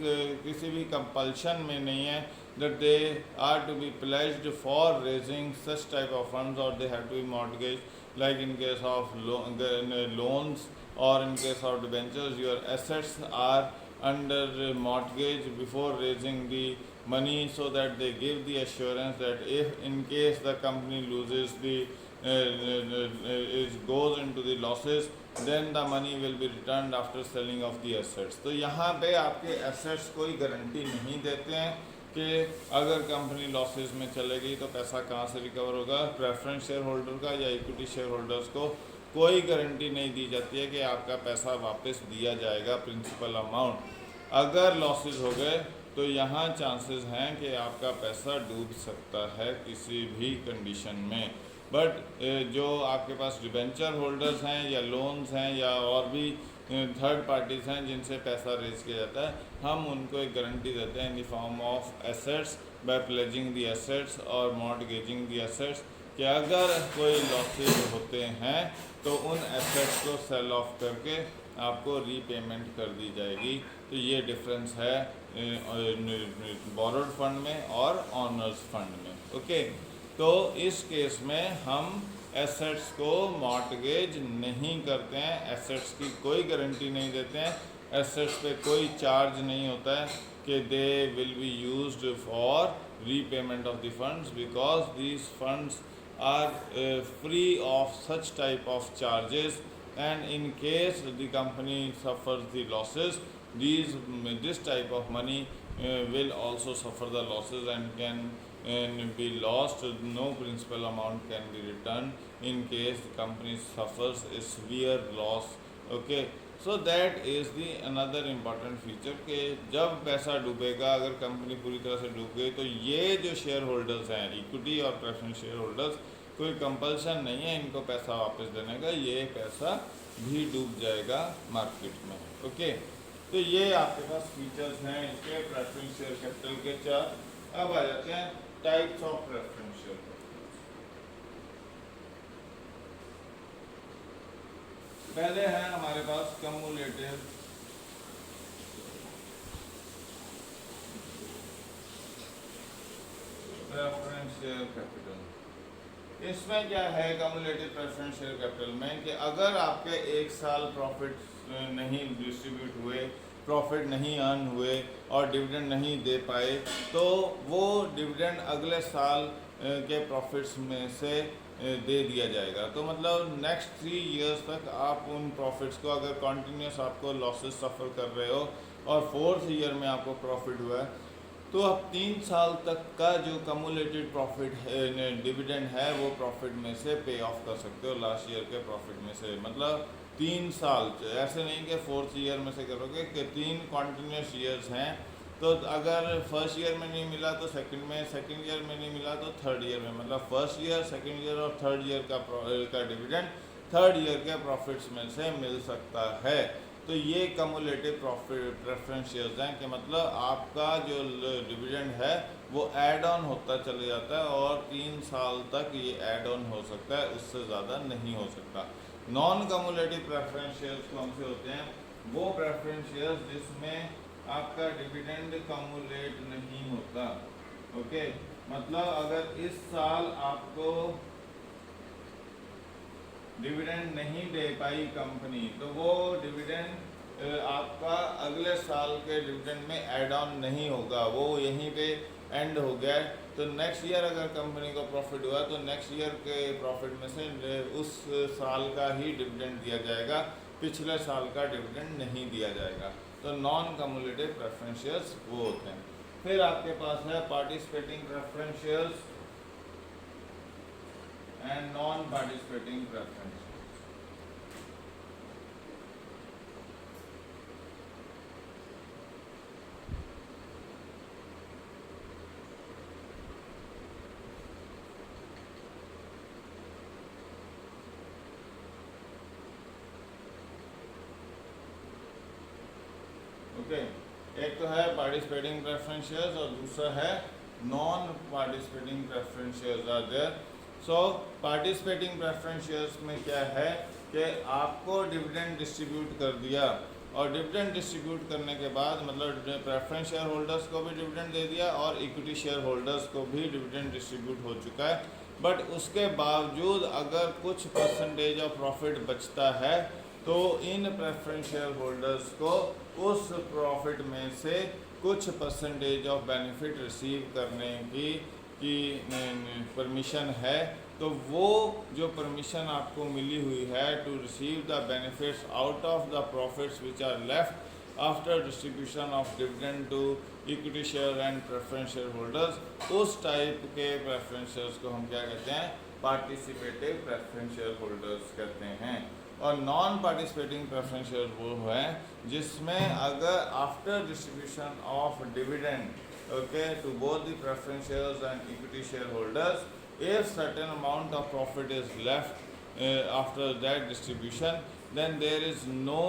किसी भी compulsion में नहीं है that they are to be pledged for raising such type of funds or they have to be mortgaged like in case of loans or in case of debentures. Your assets are under mortgage before raising the money so that they give the assurance that if in case the company loses the it goes into the losses then the money will be returned after selling of the assets. तो यहाँ पे आपके assets कोई गारंटी नहीं देते हैं कि अगर कंपनी लॉसेस में चलेगी तो पैसा कहाँ से रिकवर होगा। प्रेफरेंस शेयर होल्डर का या इक्विटी शेयर होल्डर्स को कोई गारंटी नहीं दी जाती है कि आपका पैसा वापस दिया जाएगा प्रिंसिपल अमाउंट। अगर लॉसेस हो गए तो यहाँ चांसेस हैं कि आपका पैसा डूब सकता है किसी भी कंडीशन में। बट जो आपके पास डिबेंचर होल्डर्स हैं या लोन्स हैं या और भी थर्ड पार्टीज़ हैं जिनसे पैसा रेज किया जाता है, हम उनको एक गारंटी देते हैं in the form of assets bye pledging the assets और मॉर्टगेजिंग द एसेट्स कि अगर कोई लॉसेस होते हैं तो उन एसेट्स को सेल ऑफ करके आपको रीपेमेंट कर दी जाएगी। तो ये डिफरेंस है बोरोड फंड में और ऑनर्स फंड में। ओके, तो इस केस में हम एसेट्स को मॉर्टगेज नहीं करते हैं, एसेट्स की कोई गारंटी नहीं देते हैं, एसेट्स पे कोई चार्ज नहीं होता है कि they will be used for repayment of the funds because these funds are free of such type of charges and in case the company suffers the losses this type of money will also suffer the losses and can be lost. No principal amount can be returned in case the company suffers a severe loss. Okay, so that is the another important feature कि जब पैसा डूबेगा, अगर कंपनी पूरी तरह से डूब गई तो ये जो शेयर होल्डर्स हैं इक्विटी और प्रेफरेंस शेयर होल्डर्स, कोई कंपल्सन नहीं है इनको पैसा वापस देने का, ये पैसा भी डूब जाएगा मार्केट में। ओके, तो ये आपके पास फीचर्स हैं इसके प्रेफरेंस शेयर कैपिटल के चार। अब आ जाते हैं टाइप्स ऑफ प्रेफरेंस शेयर। पहले है हमारे पास कम्युलेटिव प्रेफरेंस शेयर कैपिटल। इसमें क्या है कम्युलेटिव प्रेफरेंस शेयर कैपिटल में कि अगर आपके एक साल प्रॉफिट नहीं डिस्ट्रीब्यूट हुए, प्रॉफिट नहीं अर्न हुए और डिविडेंड नहीं दे पाए तो वो डिविडेंड अगले साल के प्रॉफिट्स में से दे दिया जाएगा। तो मतलब नेक्स्ट 3 इयर्स तक आप उन प्रॉफिट्स को, अगर कंटिन्यूस आपको लॉसेस सफ़र कर रहे हो और 4th ईयर में आपको प्रॉफिट हुआ है तो आप 3 साल तक का जो कम्युलेटेड प्रॉफिट है डिविडेंड है वो प्रॉफिट में से पे ऑफ कर सकते हो लास्ट ईयर के प्रॉफिट में से। मतलब 3 साल, ऐसे नहीं कि 4th ईयर में से करोगे कि 3 कंटिन्यूस ईयर्स हैं तो अगर फर्स्ट ईयर में नहीं मिला तो सेकंड में, सेकंड ईयर में नहीं मिला तो थर्ड ईयर में, मतलब फर्स्ट ईयर, सेकंड ईयर और थर्ड ईयर का डिविडेंड थर्ड ईयर के प्रॉफिट्स में से मिल सकता है। तो ये कम्युलेटिव प्रॉफिट प्रेफरेंस शेयर्स हैं कि मतलब आपका जो डिविडेंड है वो ऐड ऑन होता चले जाता है और 3 साल तक ये ऐड ऑन हो सकता है, उससे ज़्यादा नहीं हो सकता। नॉन कम्युलेटिव प्रेफरेंस शेयर्स कौन से होते हैं? वो प्रेफरेंस शेयर्स जिसमें आपका डिविडेंड कम्युलेट नहीं होता। ओके, मतलब अगर इस साल आपको डिविडेंड नहीं दे पाई कंपनी तो वो डिविडेंड आपका अगले साल के डिविडेंड में ऐड ऑन नहीं होगा, वो यहीं पे एंड हो गया। तो नेक्स्ट ईयर अगर कंपनी को प्रॉफिट हुआ तो नेक्स्ट ईयर के प्रॉफिट में से उस साल का ही डिविडेंड दिया जाएगा, पिछले साल का डिविडेंड नहीं दिया जाएगा। तो नॉन कम्युलेटिव प्रेफरेंस शेयर्स वो होते हैं। फिर आपके पास है participating preference shares and non participating preference. Okay, एक तो है पार्टिसिपेटिंग प्रेफरेंस शेयर्स और दूसरा है non participating preference shares are there. So participating preference shares में क्या है कि आपको डिविडेंड डिस्ट्रीब्यूट कर दिया, और डिविडेंड डिस्ट्रीब्यूट करने के बाद मतलब प्रेफरेंस शेयर होल्डर्स को भी डिविडेंड दे दिया और इक्विटी शेयर होल्डर्स को भी डिविडेंड डिस्ट्रीब्यूट हो चुका है, बट उसके बावजूद अगर कुछ परसेंटेज ऑफ प्रॉफिट बचता है तो इन प्रेफरेंस शेयर होल्डर्स को उस प्रॉफिट में से कुछ परसेंटेज ऑफ बेनिफिट रिसीव करने की परमिशन है। तो वो जो परमिशन आपको मिली हुई है to receive the benefits out of the profits which are left after distribution of dividend to equity share and preference share holders, उस टाइप के प्रेफरेंस शेयर्स को हम क्या कहते हैं, पार्टिसिपेटिव प्रेफरेंस शेयर होल्डर्स कहते हैं। और नॉन पार्टिसिपेटिंग प्रेफरेंस शेयर वो है जिसमें अगर after distribution of dividend okay to both the preference shares and equity share holders, if certain amount of profit is left after that distribution, then there is no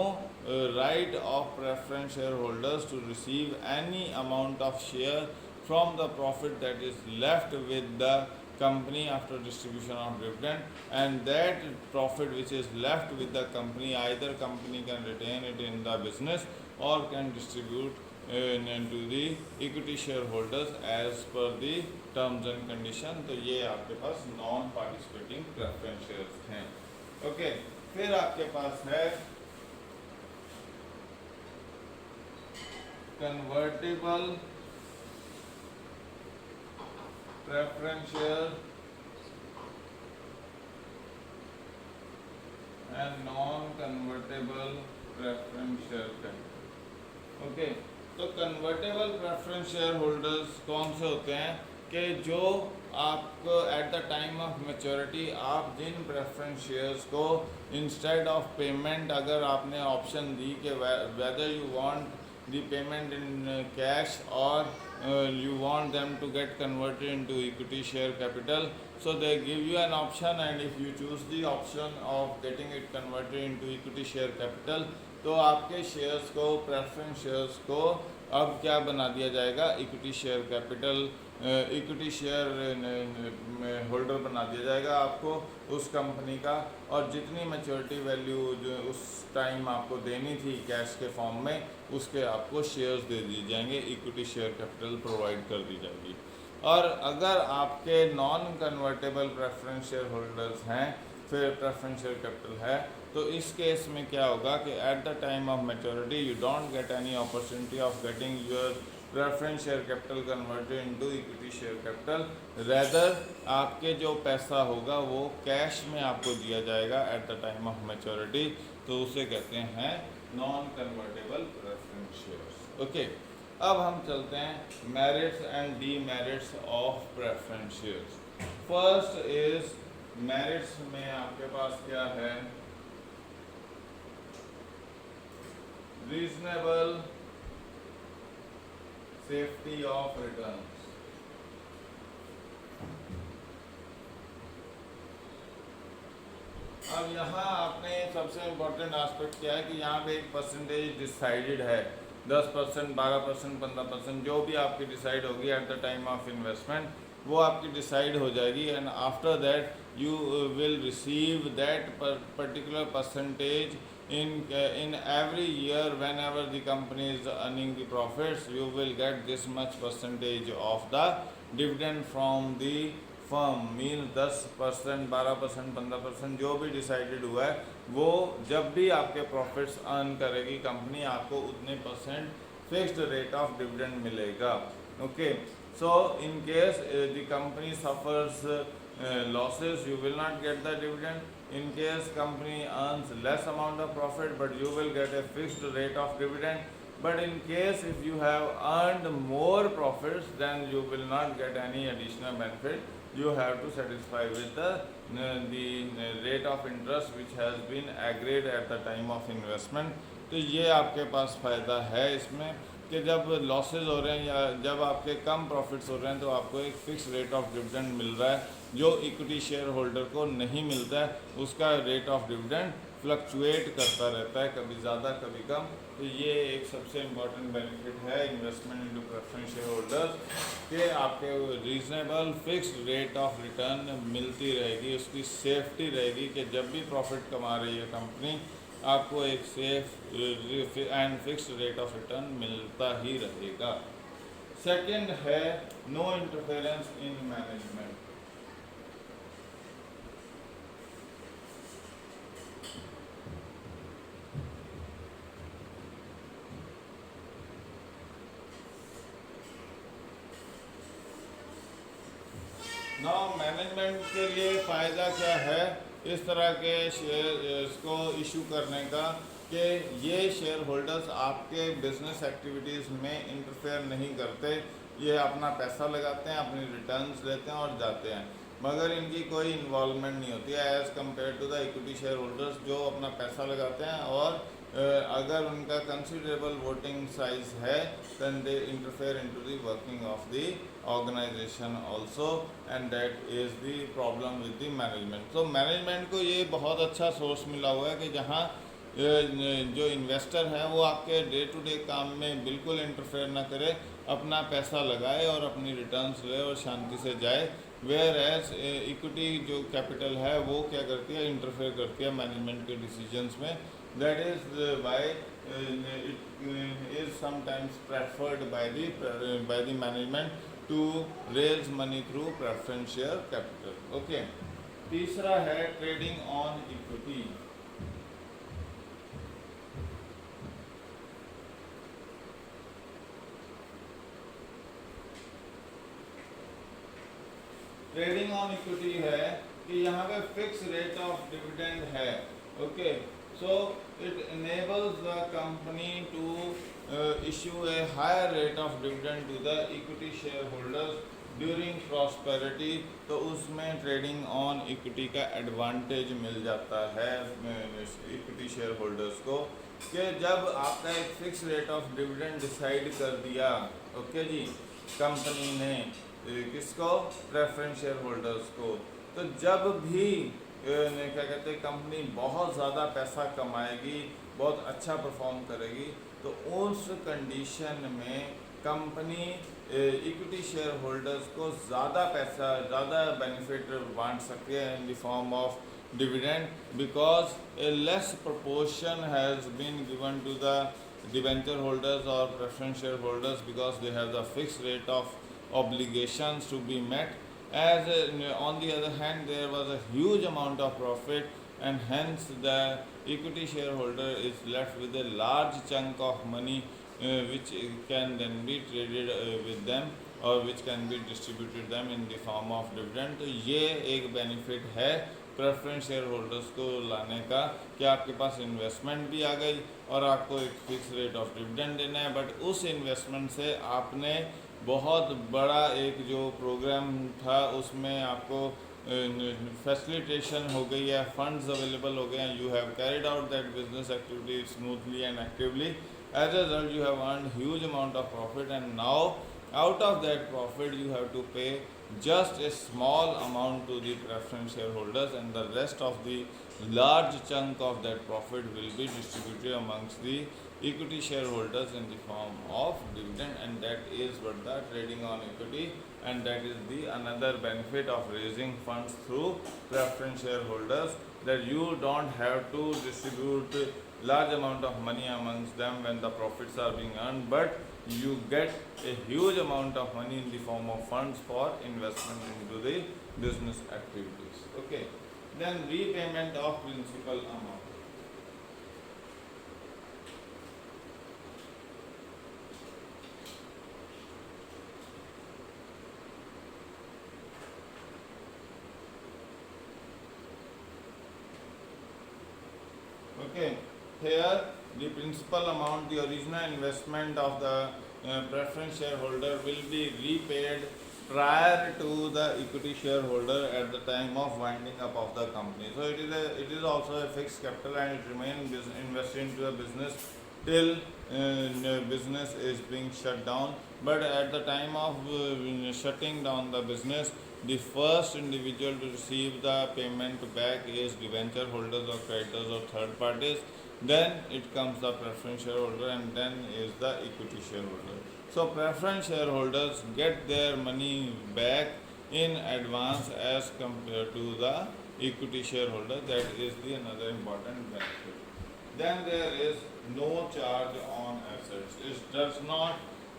right of preference shareholders to receive any amount of share from the profit that is left with the company after distribution of dividend, and that profit which is left with the company, either company can retain it in the business or can distribute to the equity shareholders as per the terms and condition। तो ये आपके पास नॉन पार्टिसिपेटिंग प्रेफरेंस शेयर्स हैं। ओके, फिर आपके पास है convertible preference share and non convertible preference share. Okay, तो कन्वर्टेबल प्रेफरेंस शेयर होल्डर्स कौन से होते हैं कि जो आपको eight the time of maturity आप जिन प्रेफरेंस शेयर्स को इंस्टेड ऑफ पेमेंट अगर आपने ऑप्शन दी कि whether you want the payment in cash और you want them to get converted into equity share capital, so they give you an option, and if you choose the option of getting it converted into equity share capital, तो आपके शेयर्स को प्रेफरेंस शेयर्स को अब क्या बना दिया जाएगा, equity share capital equity share holder बना दिया जाएगा आपको उस कंपनी का, और जितनी मैच्योरिटी वैल्यू जो उस टाइम आपको देनी थी कैश के फॉर्म में उसके आपको शेयर्स दे दिए जाएंगे, इक्विटी शेयर कैपिटल प्रोवाइड कर दी जाएगी। और अगर आपके non convertible preference share holders हैं फिर प्रेफरेंस शेयर कैपिटल है, तो इस केस में क्या होगा कि eight the time of maturity you don't get any opportunity of getting your preference share capital converted into equity share capital, rather आपके जो पैसा होगा वो कैश में आपको दिया जाएगा eight the time of maturity, तो उसे कहते हैं non convertible preference shares. Okay, अब हम चलते हैं merits and demerits of preference shares. First is merits में आपके पास क्या है, रीजनेबल सेफ्टी ऑफ रिटर्न्स। अब यहाँ आपने सबसे इम्पोर्टेंट एस्पेक्ट क्या है कि यहाँ पे एक परसेंटेज डिसाइडेड है, 10%, 12%, 15% जो भी आपकी डिसाइड होगी eight the time of investment वो आपकी डिसाइड हो जाएगी, and after that you will receive that particular percentage in every year whenever the company is earning the profits, you will get this much percentage of the dividend from the firm, mean 10%, 12%, 15% जो भी डिसाइडेड हुआ है वो जब भी आपके प्रॉफिट्स अर्न करेगी कंपनी आपको उतने percent fixed rate of dividend मिलेगा। Okay, so in case the company suffers losses, you will not get the dividend. In case company earns less amount of profit, but you will get a fixed rate of dividend. But in case if you have earned more profits, then you will not get any additional benefit. You have to satisfy with the rate of interest which has been agreed at the time of investment. तो ये आपके पास फ़ायदा है इसमें कि जब लॉसेज हो रहे हैं या जब आपके कम प्रॉफिट्स हो रहे हैं तो आपको एक फिक्स रेट ऑफ डिविडेंड मिल रहा है जो इक्विटी शेयर होल्डर को नहीं मिलता है, उसका रेट ऑफ डिविडेंड फ्लक्चुएट करता रहता है, कभी ज़्यादा कभी कम। तो ये एक सबसे इम्पॉर्टेंट बेनिफिट है investment into preference share holders कि आपके reasonable fixed rate of return मिलती रहेगी, उसकी सेफ्टी रहेगी कि जब भी प्रॉफिट कमा रही है कंपनी, आपको एक safe and fixed rate of return मिलता ही रहेगा। सेकंड है नो इंटरफेरेंस इन मैनेजमेंट। ना मैनेजमेंट के लिए फ़ायदा क्या है इस तरह के शेयर इसको इशू करने का कि ये शेयर होल्डर्स आपके बिजनेस एक्टिविटीज़ में इंटरफेयर नहीं करते, ये अपना पैसा लगाते हैं, अपनी रिटर्न्स लेते हैं और जाते हैं, मगर इनकी कोई इन्वॉल्वमेंट नहीं होती है as compare to the equity share holders जो अपना पैसा लगाते हैं और अगर उनका कंसिडरेबल वोटिंग साइज है then they interfere into the working of the organization also and that is the problem with the management। तो मैनेजमेंट को ये बहुत अच्छा सोर्स मिला हुआ है कि जहाँ जो इन्वेस्टर है वो आपके डे टू डे काम में बिल्कुल इंटरफेयर ना करे, अपना पैसा लगाए और अपनी रिटर्न्स ले और शांति से जाए, वेयर एज इक्विटी जो कैपिटल है वो क्या करती है, इंटरफेयर करती है मैनेजमेंट के डिसीजंस में। That is why it is sometimes preferred by the management to raise money through preference share capital। okay, तीसरा है trading on equity। Trading on equity है कि यहाँ पे फिक्स रेट ऑफ डिविडेंड है। Okay, so it enables the company to issue a higher rate of dividend to the equity shareholders during prosperity। तो उसमें ट्रेडिंग ऑन इक्विटी का एडवांटेज मिल जाता है इक्विटी शेयर होल्डर्स को कि जब आपका एक fix rate of dividend decide कर दिया, ओके जी, कंपनी ने किसको, प्रेफरेंस शेयर होल्डर्स को, तो जब भी क्या कहते हैं कंपनी बहुत ज़्यादा पैसा कमाएगी, बहुत अच्छा परफॉर्म करेगी, तो उस कंडीशन में कंपनी इक्विटी शेयर होल्डर्स को ज़्यादा पैसा, ज़्यादा बेनिफिट बांट सकती है in the form of dividend, because A less proportion has been given to the debenture holders or preference share holders because they have the fixed rate of obligations to be met, as on the other hand there was a huge amount of profit and hence the equity shareholder is left with a large chunk of money which can then be traded with them or which can be distributed them in the form of dividend। तो ये एक बेनिफिट है प्रेफरेंस शेयर होल्डर्स को लाने का कि आपके पास इन्वेस्टमेंट भी आ गई और आपको एक फिक्स रेट ऑफ डिविडेंड देना है, बट उस इन्वेस्टमेंट से आपने बहुत बड़ा एक जो प्रोग्राम था उसमें आपको फैसिलिटेशन हो गई है, फंड्स अवेलेबल हो गए हैं, you have carried out that business activity smoothly and actively, as a result you have earned huge amount of profit and now out of that profit you have to pay just a small amount to the preference shareholders and the rest of the large chunk of that profit will be distributed amongst the equity shareholders in the form of dividend, and that is what the trading on equity, and that is the another benefit of raising funds through preference shareholders, that you don't have to distribute large amount of money amongst them when the profits are being earned, but you get a huge amount of money in the form of funds for investment into the business activities। okay, then repayment of principal amount। okay, here the principal amount, the original investment of the preference shareholder will be repaid prior to the equity shareholder at the time of winding up of the company। So it is also a fixed capital and it remains invested into a business till business is being shut down, But at the time of shutting down the business, the first individual to receive the payment back is debenture holders or creditors or third parties. Then it comes the preference shareholder, and then is the equity shareholder. So preference shareholders get their money back in advance as compared to the equity shareholder. That is the another important benefit. Then there is no charge on assets. It does not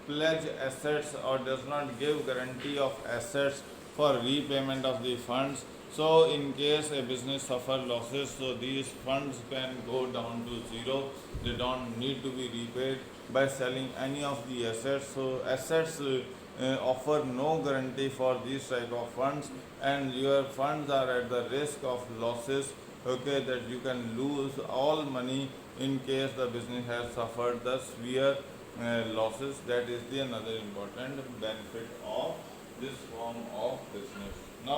pledge assets or does not give guarantee of assets for repayment of the funds. So in case a business suffer losses, so these funds can go down to zero. They don't need to be repaid by selling any of the assets. So assets offer no guarantee for these type of funds, and your funds are at the risk of losses. Okay, that you can lose all money in case the business has suffered the severe losses. That is the another important benefit of this form of business. Now